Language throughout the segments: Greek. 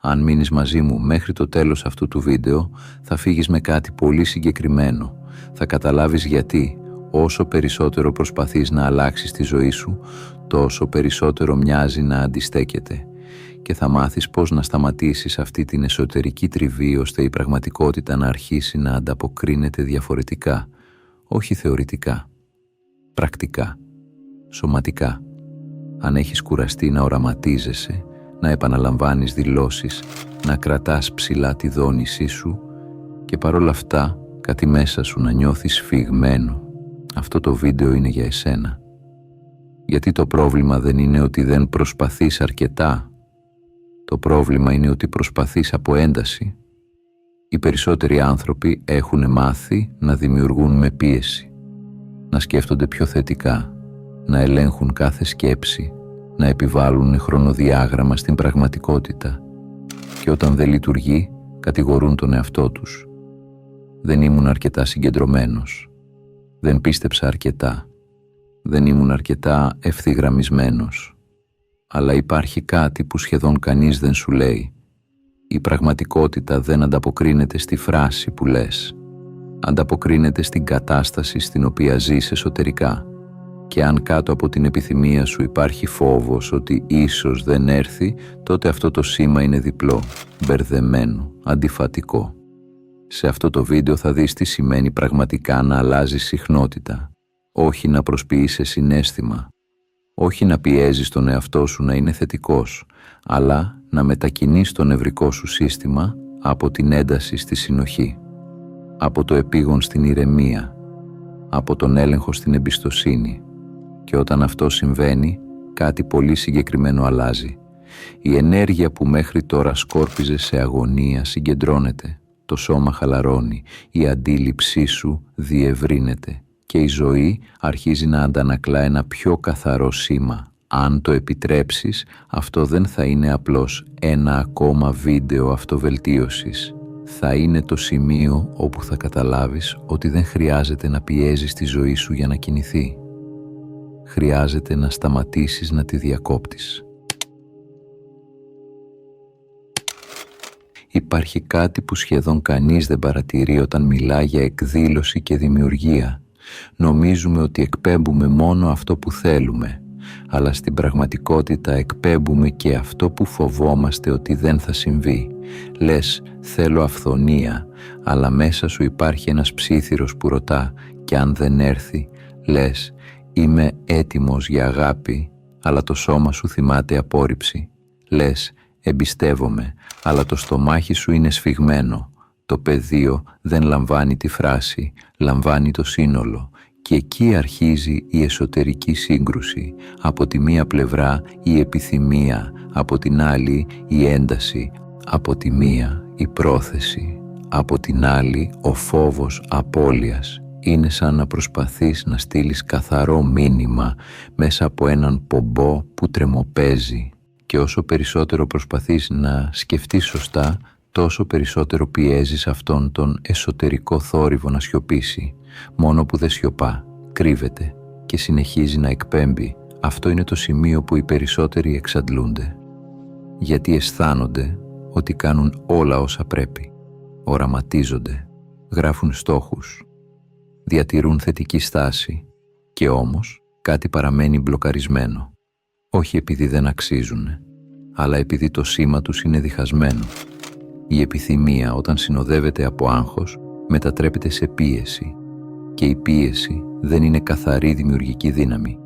Αν μείνεις μαζί μου μέχρι το τέλος αυτού του βίντεο, θα φύγεις με κάτι πολύ συγκεκριμένο. Θα καταλάβεις γιατί όσο περισσότερο προσπαθείς να αλλάξεις τη ζωή σου, τόσο περισσότερο μοιάζει να αντιστέκεται. Και θα μάθεις πώς να σταματήσεις αυτή την εσωτερική τριβή, ώστε η πραγματικότητα να αρχίσει να ανταποκρίνεται διαφορετικά, όχι θεωρητικά, πρακτικά, σωματικά. Αν έχεις κουραστεί να οραματίζεσαι, να επαναλαμβάνεις δηλώσεις, να κρατάς ψηλά τη δόνησή σου και παρόλα αυτά κάτι μέσα σου να νιώθεις φυγμένο, αυτό το βίντεο είναι για εσένα. Γιατί το πρόβλημα δεν είναι ότι δεν προσπαθείς αρκετά. Το πρόβλημα είναι ότι προσπαθείς από ένταση. Οι περισσότεροι άνθρωποι έχουν μάθει να δημιουργούν με πίεση, να σκέφτονται πιο θετικά, να ελέγχουν κάθε σκέψη, να επιβάλλουν χρονοδιάγραμμα στην πραγματικότητα και όταν δεν λειτουργεί κατηγορούν τον εαυτό τους. Δεν ήμουν αρκετά συγκεντρωμένος, δεν πίστεψα αρκετά, δεν ήμουν αρκετά ευθυγραμμισμένος. Αλλά υπάρχει κάτι που σχεδόν κανείς δεν σου λέει. Η πραγματικότητα δεν ανταποκρίνεται στη φράση που λες. Ανταποκρίνεται στην κατάσταση στην οποία ζεις εσωτερικά. Και αν κάτω από την επιθυμία σου υπάρχει φόβος ότι ίσως δεν έρθει, τότε αυτό το σήμα είναι διπλό, μπερδεμένο, αντιφατικό. Σε αυτό το βίντεο θα δεις τι σημαίνει πραγματικά να αλλάζεις συχνότητα, όχι να προσποιείσαι συναίσθημα, όχι να πιέζεις τον εαυτό σου να είναι θετικός, αλλά να μετακινείς το νευρικό σου σύστημα από την ένταση στη συνοχή, από το επίγον στην ηρεμία, από τον έλεγχο στην εμπιστοσύνη. Και όταν αυτό συμβαίνει, κάτι πολύ συγκεκριμένο αλλάζει. Η ενέργεια που μέχρι τώρα σκόρπιζε σε αγωνία συγκεντρώνεται, το σώμα χαλαρώνει, η αντίληψή σου διευρύνεται και η ζωή αρχίζει να αντανακλά ένα πιο καθαρό σήμα. Αν το επιτρέψεις, αυτό δεν θα είναι απλώς ένα ακόμα βίντεο αυτοβελτίωσης. Θα είναι το σημείο όπου θα καταλάβεις ότι δεν χρειάζεται να πιέζεις τη ζωή σου για να κινηθεί. Χρειάζεται να σταματήσεις να τη διακόπτεις. Υπάρχει κάτι που σχεδόν κανείς δεν παρατηρεί όταν μιλά για εκδήλωση και δημιουργία. Νομίζουμε ότι εκπέμπουμε μόνο αυτό που θέλουμε, αλλά στην πραγματικότητα εκπέμπουμε και αυτό που φοβόμαστε ότι δεν θα συμβεί. Λες, θέλω αυθονία, αλλά μέσα σου υπάρχει ένας ψίθυρος που ρωτά και αν δεν έρθει, λες, είμαι έτοιμος για αγάπη, αλλά το σώμα σου θυμάται απόρριψη. Λες, εμπιστεύομαι, αλλά το στομάχι σου είναι σφιγμένο. Το πεδίο δεν λαμβάνει τη φράση, λαμβάνει το σύνολο. Και εκεί αρχίζει η εσωτερική σύγκρουση. Από τη μία πλευρά η επιθυμία, από την άλλη η ένταση, από τη μία η πρόθεση, από την άλλη ο φόβος απώλειας. Είναι σαν να προσπαθείς να στείλεις καθαρό μήνυμα μέσα από έναν πομπό που τρεμοπαίζει. Και όσο περισσότερο προσπαθείς να σκεφτείς σωστά, τόσο περισσότερο πιέζεις αυτόν τον εσωτερικό θόρυβο να σιωπήσει. Μόνο που δεν σιωπά, κρύβεται και συνεχίζει να εκπέμπει. Αυτό είναι το σημείο που οι περισσότεροι εξαντλούνται. Γιατί αισθάνονται ότι κάνουν όλα όσα πρέπει. Οραματίζονται, γράφουν στόχους, διατηρούν θετική στάση και όμως κάτι παραμένει μπλοκαρισμένο. Όχι επειδή δεν αξίζουν, αλλά επειδή το σήμα τους είναι διχασμένο. Η επιθυμία όταν συνοδεύεται από άγχος μετατρέπεται σε πίεση και η πίεση δεν είναι καθαρή δημιουργική δύναμη.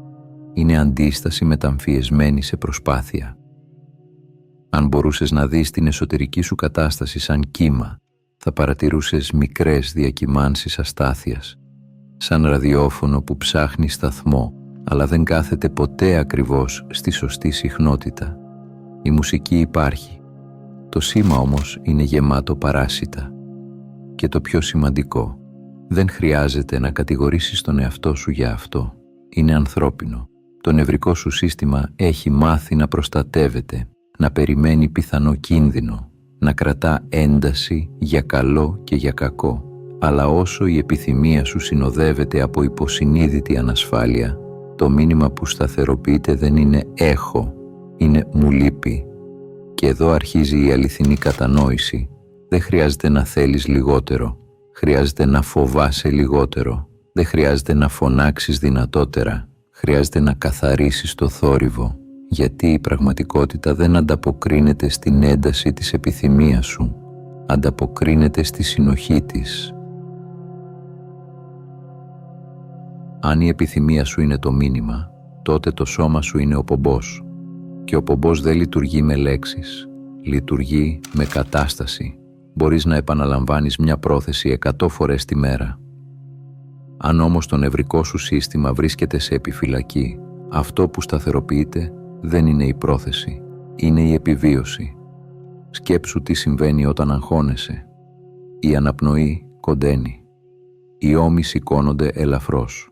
Είναι αντίσταση μεταμφιεσμένη σε προσπάθεια. Αν μπορούσες να δεις την εσωτερική σου κατάσταση σαν κύμα, θα παρατηρούσες μικρές διακυμάνσεις αστάθειας, σαν ραδιόφωνο που ψάχνει σταθμό, αλλά δεν κάθεται ποτέ ακριβώς στη σωστή συχνότητα. Η μουσική υπάρχει. Το σήμα όμως είναι γεμάτο παράσιτα. Και το πιο σημαντικό, δεν χρειάζεται να κατηγορήσεις τον εαυτό σου για αυτό. Είναι ανθρώπινο. Το νευρικό σου σύστημα έχει μάθει να προστατεύεται, να περιμένει πιθανό κίνδυνο, να κρατά ένταση για καλό και για κακό. Αλλά όσο η επιθυμία σου συνοδεύεται από υποσυνείδητη ανασφάλεια, το μήνυμα που σταθεροποιείται δεν είναι «έχω», είναι «μου λείπει». Και εδώ αρχίζει η αληθινή κατανόηση. Δεν χρειάζεται να θέλεις λιγότερο. Χρειάζεται να φοβάσαι λιγότερο. Δεν χρειάζεται να φωνάξεις δυνατότερα. Χρειάζεται να καθαρίσεις το θόρυβο. Γιατί η πραγματικότητα δεν ανταποκρίνεται στην ένταση της επιθυμίας σου. Ανταποκρίνεται στη συνοχή της. Αν η επιθυμία σου είναι το μήνυμα, τότε το σώμα σου είναι ο πομπός. Και ο πομπός δεν λειτουργεί με λέξεις. Λειτουργεί με κατάσταση. Μπορείς να επαναλαμβάνεις μια πρόθεση 100 φορές τη μέρα. Αν όμως το νευρικό σου σύστημα βρίσκεται σε επιφυλακή, αυτό που σταθεροποιείται δεν είναι η πρόθεση, είναι η επιβίωση. Σκέψου τι συμβαίνει όταν αγχώνεσαι. Η αναπνοή κοντένει. Οι ώμοι σηκώνονται ελαφρώς.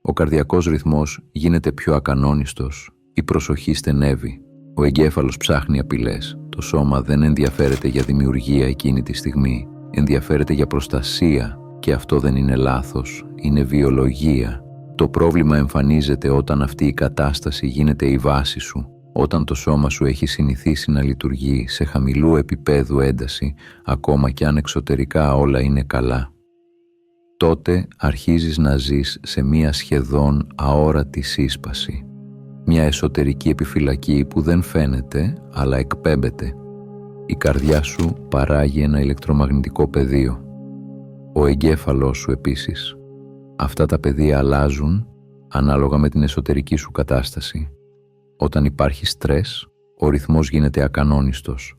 Ο καρδιακός ρυθμός γίνεται πιο ακανόνιστος. Η προσοχή στενεύει. Ο εγκέφαλος ψάχνει απειλές. Το σώμα δεν ενδιαφέρεται για δημιουργία εκείνη τη στιγμή. Ενδιαφέρεται για προστασία. Και αυτό δεν είναι λάθος. Είναι βιολογία. Το πρόβλημα εμφανίζεται όταν αυτή η κατάσταση γίνεται η βάση σου. Όταν το σώμα σου έχει συνηθίσει να λειτουργεί σε χαμηλού επίπεδου ένταση, ακόμα και αν εξωτερικά όλα είναι καλά. Τότε αρχίζεις να ζεις σε μία σχεδόν αόρατη σύσπαση. Μια εσωτερική επιφυλακή που δεν φαίνεται, αλλά εκπέμπεται. Η καρδιά σου παράγει ένα ηλεκτρομαγνητικό πεδίο. Ο εγκέφαλός σου επίσης. Αυτά τα πεδία αλλάζουν ανάλογα με την εσωτερική σου κατάσταση. Όταν υπάρχει στρες, ο ρυθμός γίνεται ακανόνιστος.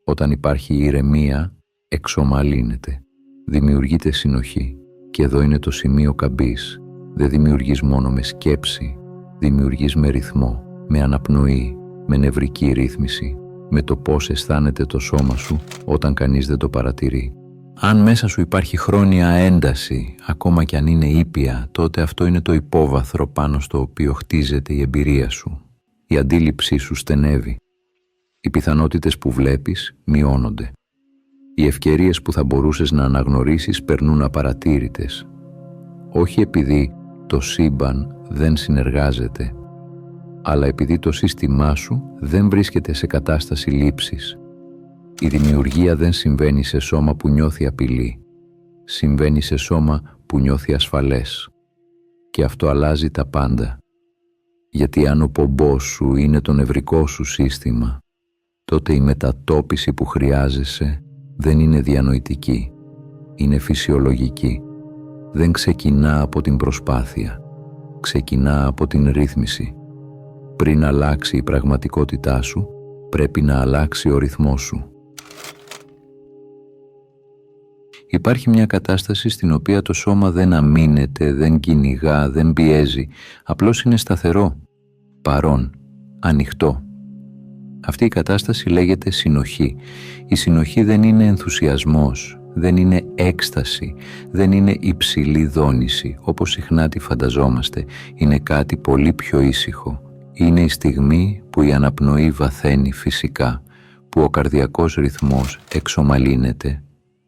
Όταν υπάρχει ηρεμία, εξομαλύνεται. Δημιουργείται συνοχή. Και εδώ είναι το σημείο καμπής. Δεν δημιουργείς μόνο με σκέψη. Δημιουργείς με ρυθμό, με αναπνοή, με νευρική ρύθμιση, με το πώς αισθάνεται το σώμα σου όταν κανείς δεν το παρατηρεί. Αν μέσα σου υπάρχει χρόνια ένταση, ακόμα κι αν είναι ήπια, τότε αυτό είναι το υπόβαθρο πάνω στο οποίο χτίζεται η εμπειρία σου. Η αντίληψή σου στενεύει. Οι πιθανότητες που βλέπεις μειώνονται. Οι ευκαιρίες που θα μπορούσες να αναγνωρίσεις περνούν απαρατήρητες. Όχι επειδή το σύμπαν δεν συνεργάζεται, αλλά επειδή το σύστημά σου δεν βρίσκεται σε κατάσταση λήψης. Η δημιουργία δεν συμβαίνει σε σώμα που νιώθει απειλή. Συμβαίνει σε σώμα που νιώθει ασφαλές. Και αυτό αλλάζει τα πάντα. Γιατί αν ο πομπός σου είναι το νευρικό σου σύστημα, τότε η μετατόπιση που χρειάζεσαι δεν είναι διανοητική. Είναι φυσιολογική. Δεν ξεκινά από την προσπάθεια. Ξεκινά από την ρύθμιση. Πριν αλλάξει η πραγματικότητά σου, πρέπει να αλλάξει ο ρυθμός σου. Υπάρχει μια κατάσταση στην οποία το σώμα δεν αμήνεται, δεν κυνηγά, δεν πιέζει. Απλώς είναι σταθερό, παρόν, ανοιχτό. Αυτή η κατάσταση λέγεται συνοχή. Η συνοχή δεν είναι ενθουσιασμός, δεν είναι έκσταση, δεν είναι υψηλή δόνηση, όπως συχνά τη φανταζόμαστε. Είναι κάτι πολύ πιο ήσυχο. Είναι η στιγμή που η αναπνοή βαθαίνει φυσικά, που ο καρδιακός ρυθμός εξομαλύνεται,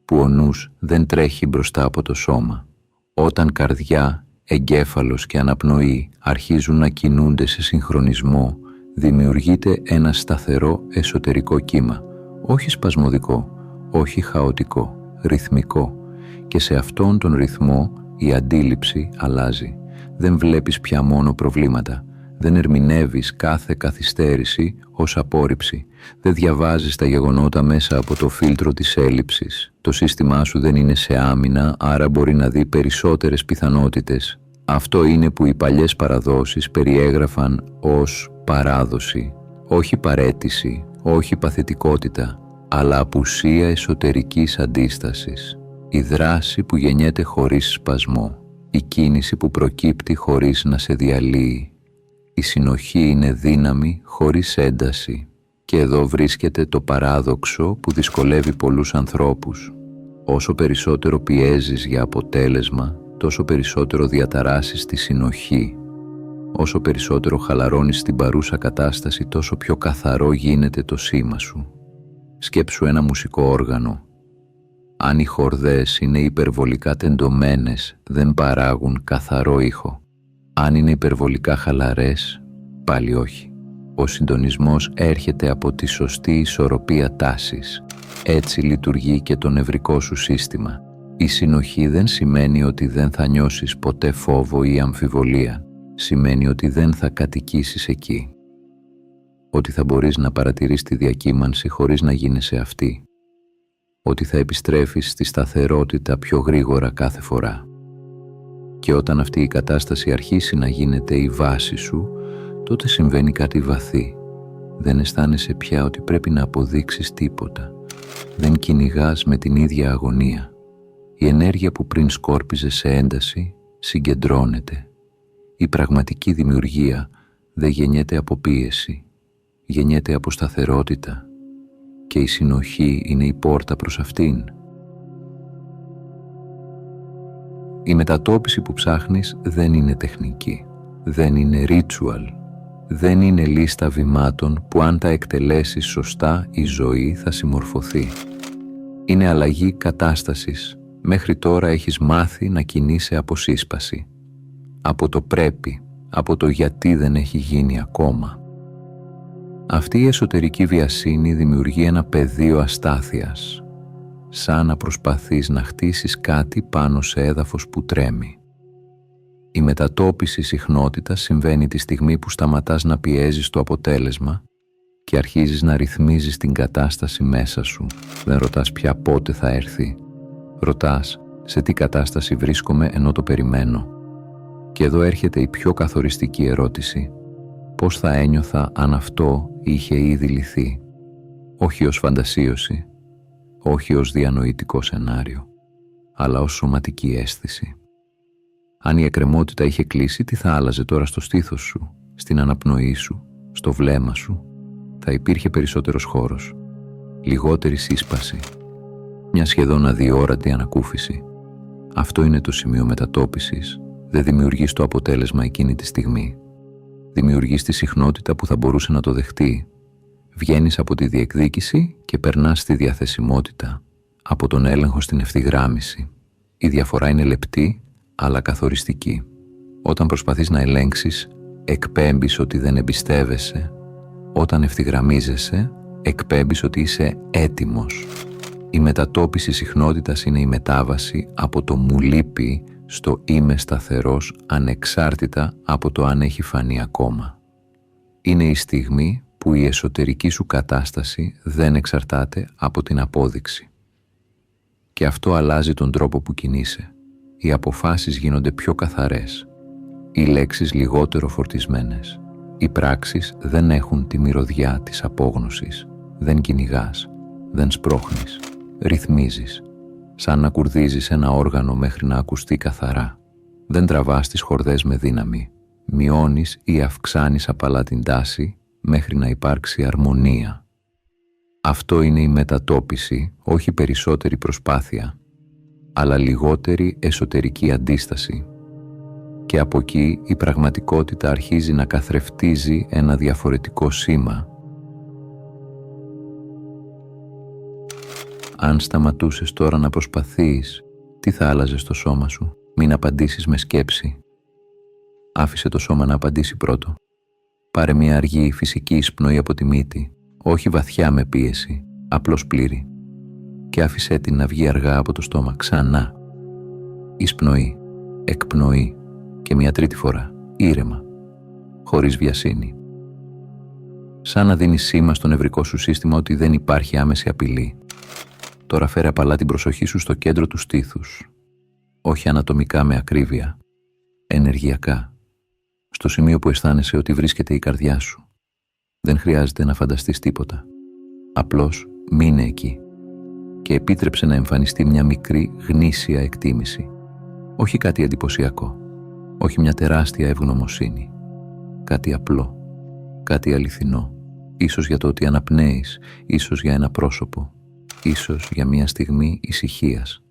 που ο νους δεν τρέχει μπροστά από το σώμα. Όταν καρδιά, εγκέφαλος και αναπνοή αρχίζουν να κινούνται σε συγχρονισμό, δημιουργείται ένα σταθερό εσωτερικό κύμα, όχι σπασμωδικό, όχι χαοτικό, ρυθμικό. Και σε αυτόν τον ρυθμό η αντίληψη αλλάζει. Δεν βλέπεις πια μόνο προβλήματα. Δεν ερμηνεύεις κάθε καθυστέρηση ως απόρριψη. Δεν διαβάζεις τα γεγονότα μέσα από το φίλτρο της έλλειψης. Το σύστημά σου δεν είναι σε άμυνα, άρα μπορεί να δει περισσότερες πιθανότητες. Αυτό είναι που οι παλιές παραδόσεις περιέγραφαν ως παράδοση. Όχι παραίτηση, όχι παθητικότητα, αλλά απουσία εσωτερικής αντίστασης. Η δράση που γεννιέται χωρίς σπασμό. Η κίνηση που προκύπτει χωρίς να σε διαλύει. Η συνοχή είναι δύναμη χωρίς ένταση. Και εδώ βρίσκεται το παράδοξο που δυσκολεύει πολλούς ανθρώπους. Όσο περισσότερο πιέζεις για αποτέλεσμα, τόσο περισσότερο διαταράσεις τη συνοχή. Όσο περισσότερο χαλαρώνεις την παρούσα κατάσταση, τόσο πιο καθαρό γίνεται το σήμα σου. Σκέψου ένα μουσικό όργανο. Αν οι χορδές είναι υπερβολικά τεντωμένες, δεν παράγουν καθαρό ήχο. Αν είναι υπερβολικά χαλαρές, πάλι όχι. Ο συντονισμός έρχεται από τη σωστή ισορροπία τάσης. Έτσι λειτουργεί και το νευρικό σου σύστημα. Η συνοχή δεν σημαίνει ότι δεν θα νιώσεις ποτέ φόβο ή αμφιβολία. Σημαίνει ότι δεν θα κατοικήσεις εκεί. Ότι θα μπορείς να παρατηρείς τη διακύμανση χωρίς να γίνεσαι αυτή. Ότι θα επιστρέφεις στη σταθερότητα πιο γρήγορα κάθε φορά. Και όταν αυτή η κατάσταση αρχίσει να γίνεται η βάση σου, τότε συμβαίνει κάτι βαθύ. Δεν αισθάνεσαι πια ότι πρέπει να αποδείξεις τίποτα. Δεν κυνηγάς με την ίδια αγωνία. Η ενέργεια που πριν σκόρπιζε σε ένταση συγκεντρώνεται. Η πραγματική δημιουργία δεν γεννιέται από πίεση. Γεννιέται από σταθερότητα. Και η συνοχή είναι η πόρτα προς αυτήν. Η μετατόπιση που ψάχνεις δεν είναι τεχνική. Δεν είναι ritual. Δεν είναι λίστα βημάτων που αν τα εκτελέσεις σωστά η ζωή θα συμμορφωθεί. Είναι αλλαγή κατάστασης. Μέχρι τώρα έχεις μάθει να κινείσαι από σύσπαση. Από το πρέπει, από το γιατί δεν έχει γίνει ακόμα. Αυτή η εσωτερική βιασύνη δημιουργεί ένα πεδίο αστάθειας, σαν να προσπαθείς να χτίσεις κάτι πάνω σε έδαφος που τρέμει. Η μετατόπιση συχνότητας συμβαίνει τη στιγμή που σταματάς να πιέζεις το αποτέλεσμα και αρχίζεις να ρυθμίζεις την κατάσταση μέσα σου. Δεν ρωτάς πια πότε θα έρθει. Ρωτάς σε τι κατάσταση βρίσκομαι ενώ το περιμένω. Και εδώ έρχεται η πιο καθοριστική ερώτηση. Πώς θα ένιωθα αν αυτό είχε ήδη λυθεί? Όχι ως φαντασίωση, όχι ως διανοητικό σενάριο, αλλά ως σωματική αίσθηση. Αν η εκκρεμότητα είχε κλείσει, τι θα άλλαζε τώρα στο στήθος σου, στην αναπνοή σου, στο βλέμμα σου? Θα υπήρχε περισσότερος χώρος, λιγότερη σύσπαση, μια σχεδόν αδιόρατη ανακούφιση. Αυτό είναι το σημείο μετατόπισης. Δεν δημιουργείς το αποτέλεσμα εκείνη τη στιγμή. Δημιουργείς τη συχνότητα που θα μπορούσε να το δεχτεί. Βγαίνεις από τη διεκδίκηση και περνάς στη διαθεσιμότητα, από τον έλεγχο στην ευθυγράμμιση. Η διαφορά είναι λεπτή, αλλά καθοριστική. Όταν προσπαθείς να ελέγξεις, εκπέμπεις ότι δεν εμπιστεύεσαι. Όταν ευθυγραμμίζεσαι, εκπέμπεις ότι είσαι έτοιμος. Η μετατόπιση συχνότητας είναι η μετάβαση από το μου λείπει στο είμαι σταθερός, ανεξάρτητα από το αν έχει φανεί ακόμα. Είναι η στιγμή που η εσωτερική σου κατάσταση δεν εξαρτάται από την απόδειξη. Και αυτό αλλάζει τον τρόπο που κινείσαι. Οι αποφάσεις γίνονται πιο καθαρές. Οι λέξεις λιγότερο φορτισμένες. Οι πράξεις δεν έχουν τη μυρωδιά της απόγνωσης. Δεν κυνηγάς, δεν σπρώχνεις, ρυθμίζεις. Σαν να κουρδίζεις ένα όργανο μέχρι να ακουστεί καθαρά. Δεν τραβάς τις χορδές με δύναμη. Μειώνεις ή αυξάνεις απαλά την τάση μέχρι να υπάρξει αρμονία. Αυτό είναι η μετατόπιση, όχι περισσότερη προσπάθεια, αλλά λιγότερη εσωτερική αντίσταση. Και από εκεί η πραγματικότητα αρχίζει να καθρεφτίζει ένα διαφορετικό σήμα. Αν σταματούσες τώρα να προσπαθείς, τι θα άλλαζε στο σώμα σου? Μην απαντήσεις με σκέψη. Άφησε το σώμα να απαντήσει πρώτο. Πάρε μια αργή φυσική εισπνοή από τη μύτη, όχι βαθιά με πίεση, απλώς πλήρη. Και άφησέ την να βγει αργά από το στόμα, ξανά. Εισπνοή, εκπνοή και μια τρίτη φορά, ήρεμα, χωρίς βιασύνη. Σαν να δίνεις σήμα στο νευρικό σου σύστημα ότι δεν υπάρχει άμεση απειλή. Τώρα φέρε απαλά την προσοχή σου στο κέντρο του στήθους. Όχι ανατομικά με ακρίβεια, ενεργειακά. Στο σημείο που αισθάνεσαι ότι βρίσκεται η καρδιά σου. Δεν χρειάζεται να φανταστείς τίποτα. Απλώς μείνε εκεί και επίτρεψε να εμφανιστεί μια μικρή γνήσια εκτίμηση. Όχι κάτι εντυπωσιακό, όχι μια τεράστια ευγνωμοσύνη. Κάτι απλό, κάτι αληθινό. Ίσως για το ότι αναπνέεις, ίσως για ένα πρόσωπο, ίσως για μια στιγμή ησυχίας.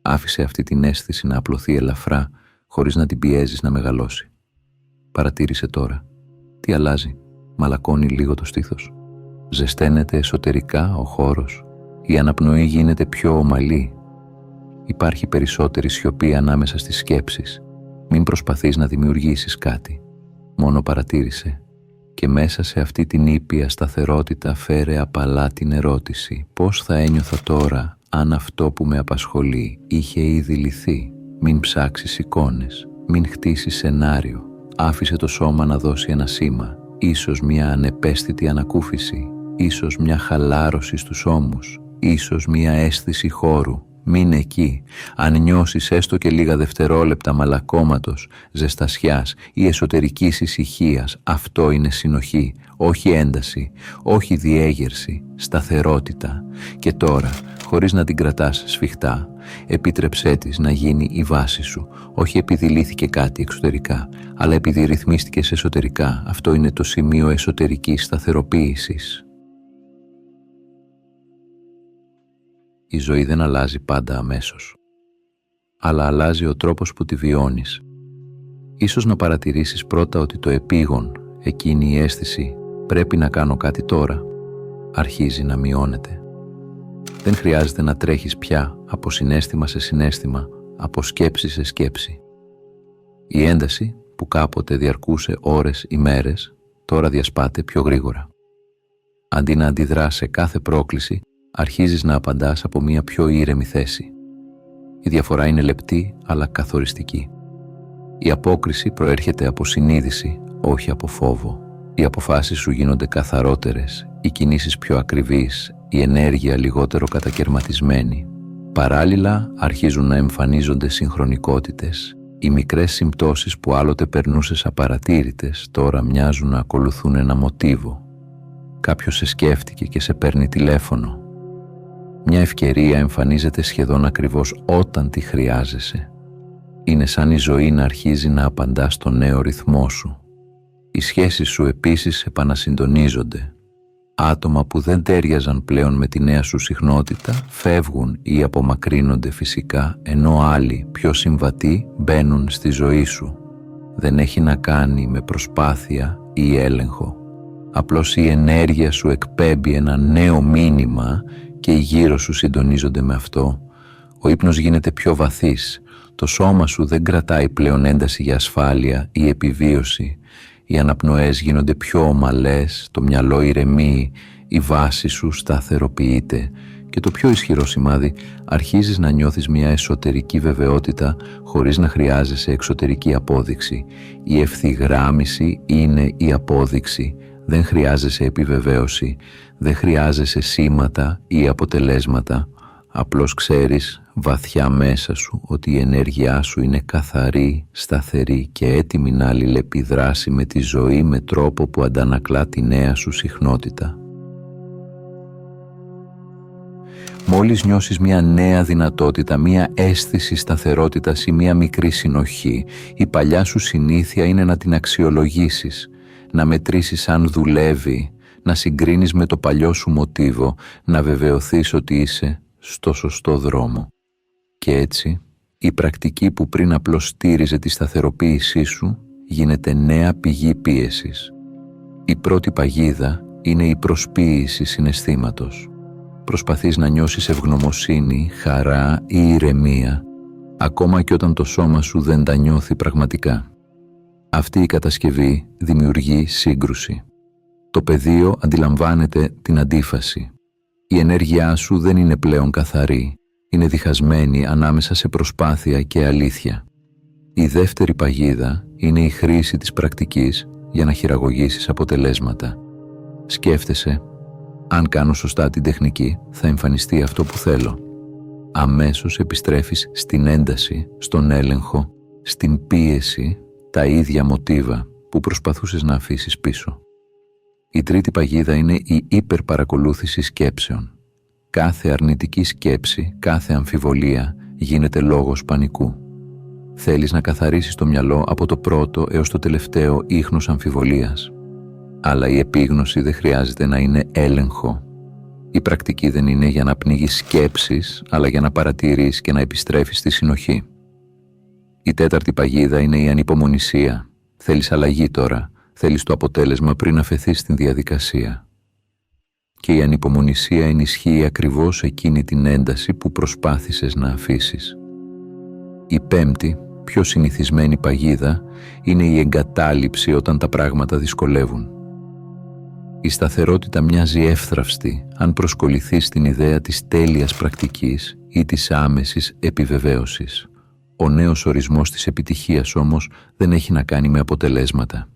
Άφησε αυτή την αίσθηση να απλωθεί ελαφρά, χωρίς να την πιέζεις να μεγαλώσει. Παρατήρησε τώρα. Τι αλλάζει? Μαλακώνει λίγο το στήθος. Ζεσταίνεται εσωτερικά ο χώρος. Η αναπνοή γίνεται πιο ομαλή. Υπάρχει περισσότερη σιωπή ανάμεσα στις σκέψεις. Μην προσπαθείς να δημιουργήσεις κάτι. Μόνο παρατήρησε. Και μέσα σε αυτή την ήπια σταθερότητα φέρε απαλά την ερώτηση: πώς θα ένιωθα τώρα αν αυτό που με απασχολεί είχε ήδη λυθεί? Μην ψάξεις εικόνες, μην χτίσεις σενάριο. Άφησε το σώμα να δώσει ένα σήμα, ίσως μια ανεπαίσθητη ανακούφιση, ίσως μια χαλάρωση στους ώμους, ίσως μια αίσθηση χώρου. Μείνε εκεί. Αν νιώσεις έστω και λίγα δευτερόλεπτα μαλακώματος, ζεστασιάς ή εσωτερικής ησυχίας, αυτό είναι συνοχή, όχι ένταση, όχι διέγερση, σταθερότητα. Και τώρα, χωρίς να την κρατάς σφιχτά, επίτρεψέ της να γίνει η βάση σου, όχι επειδή λύθηκε κάτι εξωτερικά, αλλά επειδή ρυθμίστηκες εσωτερικά. Αυτό είναι το σημείο εσωτερικής σταθεροποίησης. Η ζωή δεν αλλάζει πάντα αμέσως, αλλά αλλάζει ο τρόπος που τη βιώνεις. Ίσως να παρατηρήσεις πρώτα ότι το επίγον, εκείνη η αίσθηση «πρέπει να κάνω κάτι τώρα», αρχίζει να μειώνεται. Δεν χρειάζεται να τρέχεις πια από συναίσθημα σε συναίσθημα, από σκέψη σε σκέψη. Η ένταση που κάποτε διαρκούσε ώρες ή μέρες, τώρα διασπάται πιο γρήγορα. Αντί να αντιδράς σε κάθε πρόκληση, αρχίζεις να απαντάς από μια πιο ήρεμη θέση. Η διαφορά είναι λεπτή αλλά καθοριστική. Η απόκριση προέρχεται από συνείδηση, όχι από φόβο. Οι αποφάσεις σου γίνονται καθαρότερες, οι κινήσεις πιο ακριβείς, η ενέργεια λιγότερο κατακερματισμένη. Παράλληλα αρχίζουν να εμφανίζονται συγχρονικότητες. Οι μικρές συμπτώσεις που άλλοτε περνούσες απαρατήρητες τώρα μοιάζουν να ακολουθούν ένα μοτίβο. Κάποιος σε σκέφτηκε και σε παίρνει τηλέφωνο. Μια ευκαιρία εμφανίζεται σχεδόν ακριβώς όταν τη χρειάζεσαι. Είναι σαν η ζωή να αρχίζει να απαντά στο νέο ρυθμό σου. Οι σχέσεις σου επίσης επανασυντονίζονται. Άτομα που δεν τέριαζαν πλέον με τη νέα σου συχνότητα φεύγουν ή απομακρύνονται φυσικά, ενώ άλλοι πιο συμβατοί μπαίνουν στη ζωή σου. Δεν έχει να κάνει με προσπάθεια ή έλεγχο. Απλώς η ενέργεια σου εκπέμπει ένα νέο μήνυμα και οι γύρω σου συντονίζονται με αυτό. Ο ύπνος γίνεται πιο βαθύς. Το σώμα σου δεν κρατάει πλέον ένταση για ασφάλεια ή επιβίωση. Οι αναπνοές γίνονται πιο ομαλές, το μυαλό ηρεμεί, η βάση σου σταθεροποιείται και το πιο ισχυρό σημάδι, αρχίζεις να νιώθεις μια εσωτερική βεβαιότητα χωρίς να χρειάζεσαι εξωτερική απόδειξη. Η ευθυγράμμιση είναι η απόδειξη. Δεν χρειάζεσαι επιβεβαίωση, δεν χρειάζεσαι σήματα ή αποτελέσματα. Απλώς ξέρεις βαθιά μέσα σου ότι η ενέργειά σου είναι καθαρή, σταθερή και έτοιμη να αλληλεπιδράσει με τη ζωή με τρόπο που αντανακλά τη νέα σου συχνότητα. Μόλις νιώσεις μια νέα δυνατότητα, μια αίσθηση σταθερότητας ή μια μικρή συνοχή, η παλιά σου συνήθεια είναι να την αξιολογήσεις, να μετρήσεις αν δουλεύει, να συγκρίνεις με το παλιό σου μοτίβο, να βεβαιωθείς ότι είσαι στο σωστό δρόμο. Και έτσι, η πρακτική που πριν απλώς στήριζε τη σταθεροποίησή σου γίνεται νέα πηγή πίεσης. Η πρώτη παγίδα είναι η προσποίηση συναισθήματος. Προσπαθείς να νιώσεις ευγνωμοσύνη, χαρά ή ηρεμία, ακόμα και όταν το σώμα σου δεν τα νιώθει πραγματικά. Αυτή η κατασκευή δημιουργεί σύγκρουση. Το πεδίο αντιλαμβάνεται την αντίφαση. Η ενέργειά σου δεν είναι πλέον καθαρή, είναι διχασμένη ανάμεσα σε προσπάθεια και αλήθεια. Η δεύτερη παγίδα είναι η χρήση της πρακτικής για να χειραγωγήσεις αποτελέσματα. Σκέφτεσαι, αν κάνω σωστά την τεχνική, θα εμφανιστεί αυτό που θέλω. Αμέσως επιστρέφεις στην ένταση, στον έλεγχο, στην πίεση, τα ίδια μοτίβα που προσπαθούσες να αφήσεις πίσω. Η τρίτη παγίδα είναι η υπερπαρακολούθηση σκέψεων. Κάθε αρνητική σκέψη, κάθε αμφιβολία γίνεται λόγος πανικού. Θέλεις να καθαρίσεις το μυαλό από το πρώτο έως το τελευταίο ίχνος αμφιβολίας. Αλλά η επίγνωση δεν χρειάζεται να είναι έλεγχο. Η πρακτική δεν είναι για να πνίγεις σκέψεις, αλλά για να παρατηρείς και να επιστρέφεις στη συνοχή. Η τέταρτη παγίδα είναι η ανυπομονησία. Θέλεις αλλαγή τώρα. Θέλεις το αποτέλεσμα πριν αφεθείς στην διαδικασία. Και η ανυπομονησία ενισχύει ακριβώς εκείνη την ένταση που προσπάθησες να αφήσεις. Η πέμπτη, πιο συνηθισμένη παγίδα, είναι η εγκατάλειψη όταν τα πράγματα δυσκολεύουν. Η σταθερότητα μοιάζει εύθραυστη αν προσκοληθείς στην ιδέα της τέλειας πρακτικής ή της άμεσης επιβεβαίωσης. Ο νέος ορισμός της επιτυχίας όμως δεν έχει να κάνει με αποτελέσματα.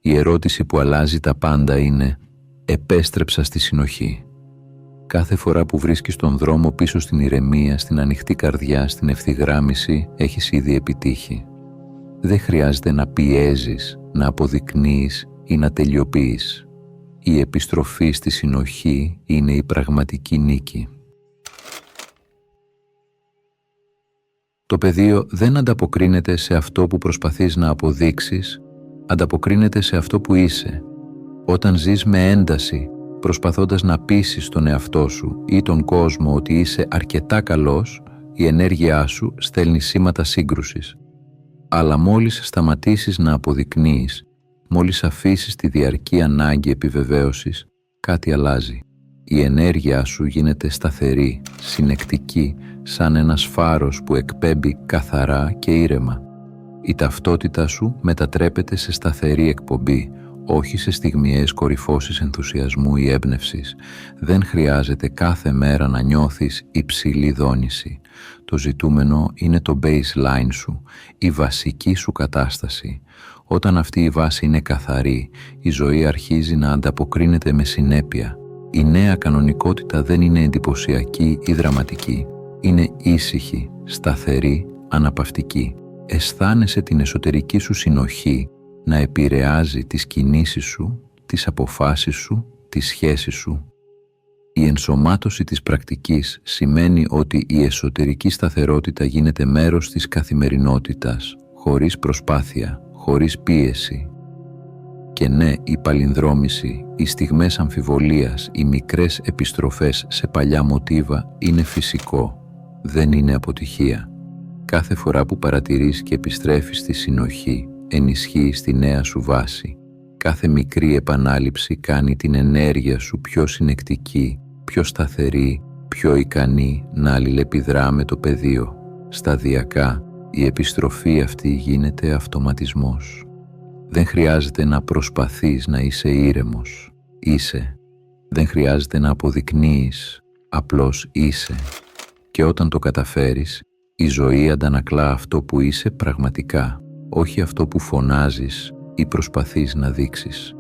Η ερώτηση που αλλάζει τα πάντα είναι «Επέστρεψα στη συνοχή». Κάθε φορά που βρίσκεις τον δρόμο πίσω στην ηρεμία, στην ανοιχτή καρδιά, στην ευθυγράμμιση, έχεις ήδη επιτύχει. Δεν χρειάζεται να πιέζεις, να αποδεικνύεις ή να τελειοποιείς. Η επιστροφή στη συνοχή είναι η πραγματική νίκη. Το πεδίο δεν ανταποκρίνεται σε αυτό που προσπαθείς να αποδείξεις, ανταποκρίνεται σε αυτό που είσαι. Όταν ζεις με ένταση, προσπαθώντας να πείσεις τον εαυτό σου ή τον κόσμο ότι είσαι αρκετά καλός, η ενέργειά σου στέλνει σήματα σύγκρουσης. Αλλά μόλις σταματήσεις να αποδεικνύεις, μόλις αφήσεις τη διαρκή ανάγκη επιβεβαίωσης, κάτι αλλάζει. Η ενέργειά σου γίνεται σταθερή, συνεκτική, σαν ένας φάρος που εκπέμπει καθαρά και ήρεμα. Η ταυτότητα σου μετατρέπεται σε σταθερή εκπομπή, όχι σε στιγμιαίες κορυφώσεις ενθουσιασμού ή έμπνευσης. Δεν χρειάζεται κάθε μέρα να νιώθεις υψηλή δόνηση. Το ζητούμενο είναι το baseline σου, η βασική σου κατάσταση. Όταν αυτή η βάση είναι καθαρή, η ζωή αρχίζει να ανταποκρίνεται με συνέπεια. Η νέα κανονικότητα δεν είναι εντυπωσιακή ή δραματική. Είναι ήσυχη, σταθερή, αναπαυτική. Αισθάνεσαι την εσωτερική σου συνοχή να επηρεάζει τις κινήσεις σου, τις αποφάσεις σου, τις σχέσεις σου. Η ενσωμάτωση της πρακτικής σημαίνει ότι η εσωτερική σταθερότητα γίνεται μέρος της καθημερινότητας, χωρίς προσπάθεια, χωρίς πίεση. Και ναι, η παλινδρόμηση, οι στιγμές αμφιβολίας, οι μικρές επιστροφές σε παλιά μοτίβα είναι φυσικό, δεν είναι αποτυχία. Κάθε φορά που παρατηρείς και επιστρέφεις στη συνοχή, ενισχύεις τη νέα σου βάση. Κάθε μικρή επανάληψη κάνει την ενέργεια σου πιο συνεκτική, πιο σταθερή, πιο ικανή να αλληλεπιδρά με το πεδίο. Σταδιακά, η επιστροφή αυτή γίνεται αυτοματισμός. Δεν χρειάζεται να προσπαθείς να είσαι ήρεμος. Είσαι. Δεν χρειάζεται να αποδεικνύεις. Απλώς είσαι. Και όταν το καταφέρεις, η ζωή αντανακλά αυτό που είσαι πραγματικά, όχι αυτό που φωνάζεις ή προσπαθείς να δείξεις.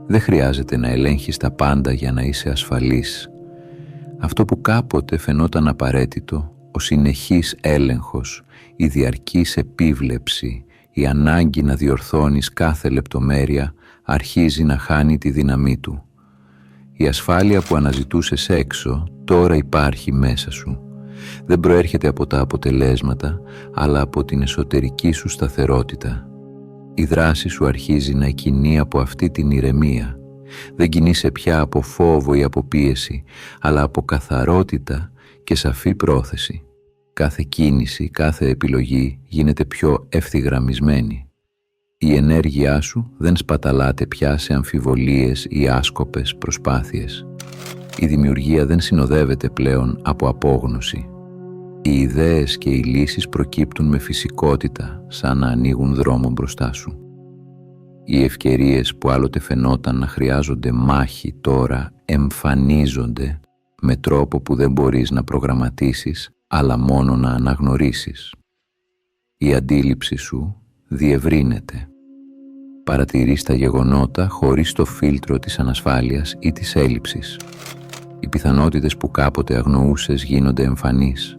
Δεν χρειάζεται να ελέγχεις τα πάντα για να είσαι ασφαλής. Αυτό που κάποτε φαινόταν απαραίτητο, ο συνεχής έλεγχος, η διαρκής επίβλεψη, η ανάγκη να διορθώνεις κάθε λεπτομέρεια, αρχίζει να χάνει τη δύναμή του. Η ασφάλεια που αναζητούσες έξω τώρα υπάρχει μέσα σου. Δεν προέρχεται από τα αποτελέσματα, αλλά από την εσωτερική σου σταθερότητα. Η δράση σου αρχίζει να κινεί από αυτή την ηρεμία. Δεν κινείσαι πια από φόβο ή από πίεση, αλλά από καθαρότητα και σαφή πρόθεση. Κάθε κίνηση, κάθε επιλογή γίνεται πιο ευθυγραμμισμένη. Η ενέργειά σου δεν σπαταλάται πια σε αμφιβολίες ή άσκοπες προσπάθειες. Η δημιουργία δεν συνοδεύεται πλέον από απόγνωση. Οι ιδέες και οι λύσεις προκύπτουν με φυσικότητα, σαν να ανοίγουν δρόμο μπροστά σου. Οι ευκαιρίες που άλλοτε φαινόταν να χρειάζονται μάχη τώρα εμφανίζονται με τρόπο που δεν μπορείς να προγραμματίσεις, αλλά μόνο να αναγνωρίσεις. Η αντίληψη σου διευρύνεται. Παρατηρείς τα γεγονότα χωρίς το φίλτρο της ανασφάλειας ή της έλλειψης. Οι πιθανότητες που κάποτε αγνοούσες γίνονται εμφανείς.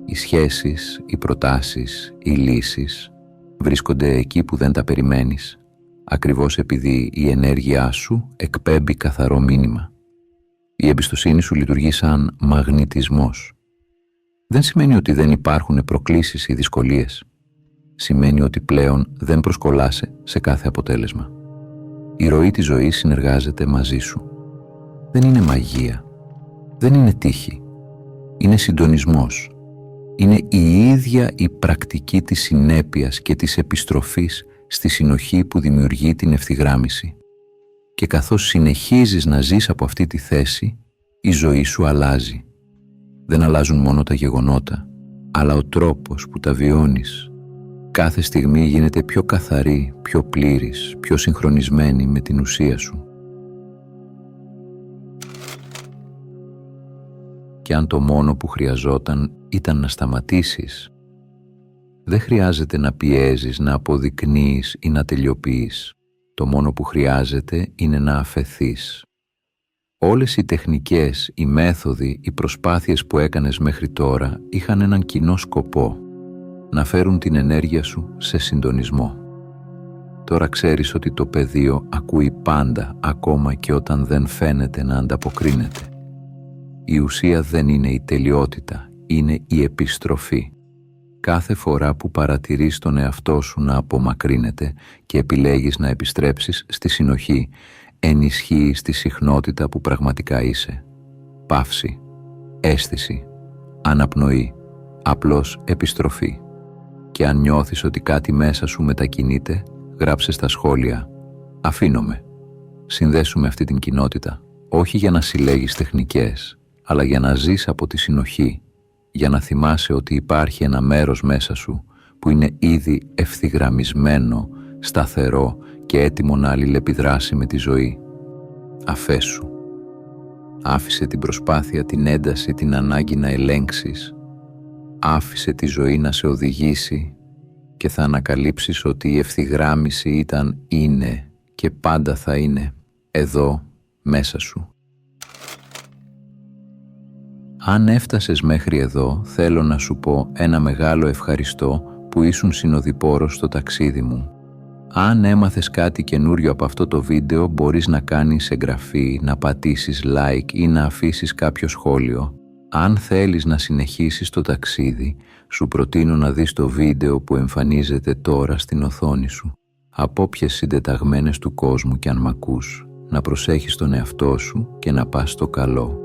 Οι σχέσεις, οι προτάσεις, οι λύσεις βρίσκονται εκεί που δεν τα περιμένεις, ακριβώς επειδή η ενέργειά σου εκπέμπει καθαρό μήνυμα. Η εμπιστοσύνη σου λειτουργεί σαν μαγνητισμός. Δεν σημαίνει ότι δεν υπάρχουν προκλήσεις ή δυσκολίες. Σημαίνει ότι πλέον δεν προσκολάσαι σε κάθε αποτέλεσμα. Η ροή της ζωής συνεργάζεται μαζί σου. Δεν είναι μαγεία. Δεν είναι τύχη. Είναι συντονισμός. Είναι η ίδια η πρακτική της συνέπειας και της επιστροφής στη συνοχή που δημιουργεί την ευθυγράμμιση. Και καθώς συνεχίζεις να ζεις από αυτή τη θέση, η ζωή σου αλλάζει. Δεν αλλάζουν μόνο τα γεγονότα, αλλά ο τρόπος που τα βιώνεις. κάθε στιγμή γίνεται πιο καθαρή, πιο πλήρης, πιο συγχρονισμένη με την ουσία σου. Και αν το μόνο που χρειαζόταν ήταν να σταματήσεις, δεν χρειάζεται να πιέζεις, να αποδεικνύεις ή να τελειοποιείς. Το μόνο που χρειάζεται είναι να αφεθείς. Όλες οι τεχνικές, οι μέθοδοι, οι προσπάθειες που έκανες μέχρι τώρα είχαν έναν κοινό σκοπό: να φέρουν την ενέργεια σου σε συντονισμό. Τώρα ξέρεις ότι το πεδίο ακούει πάντα, ακόμα και όταν δεν φαίνεται να ανταποκρίνεται. Η ουσία δεν είναι η τελειότητα, είναι η επιστροφή. Κάθε φορά που παρατηρείς τον εαυτό σου να απομακρύνεται και επιλέγεις να επιστρέψεις στη συνοχή, ενισχύεις τη συχνότητα που πραγματικά είσαι. Παύση, αίσθηση, αναπνοή, απλώς επιστροφή. Και αν νιώθεις ότι κάτι μέσα σου μετακινείται, γράψε στα σχόλια «Αφήνομαι». Συνδέσου με αυτή την κοινότητα, όχι για να συλλέγεις τεχνικές, αλλά για να ζεις από τη συνοχή, για να θυμάσαι ότι υπάρχει ένα μέρος μέσα σου που είναι ήδη ευθυγραμμισμένο, σταθερό και έτοιμο να αλληλεπιδράσει με τη ζωή. Αφέσου. Άφησε την προσπάθεια, την ένταση, την ανάγκη να ελέγξεις. Άφησε τη ζωή να σε οδηγήσει και θα ανακαλύψεις ότι η ευθυγράμμιση είναι και πάντα θα είναι εδώ μέσα σου. Αν έφτασες μέχρι εδώ, θέλω να σου πω ένα μεγάλο ευχαριστώ που ήσουν συνοδοιπόρος στο ταξίδι μου. Αν έμαθες κάτι καινούριο από αυτό το βίντεο, μπορείς να κάνεις εγγραφή, να πατήσεις like ή να αφήσεις κάποιο σχόλιο. Αν θέλεις να συνεχίσεις το ταξίδι, σου προτείνω να δεις το βίντεο που εμφανίζεται τώρα στην οθόνη σου. Από όποιες συντεταγμένες του κόσμου κι αν μ' ακούς, να προσέχεις τον εαυτό σου και να πας στο καλό.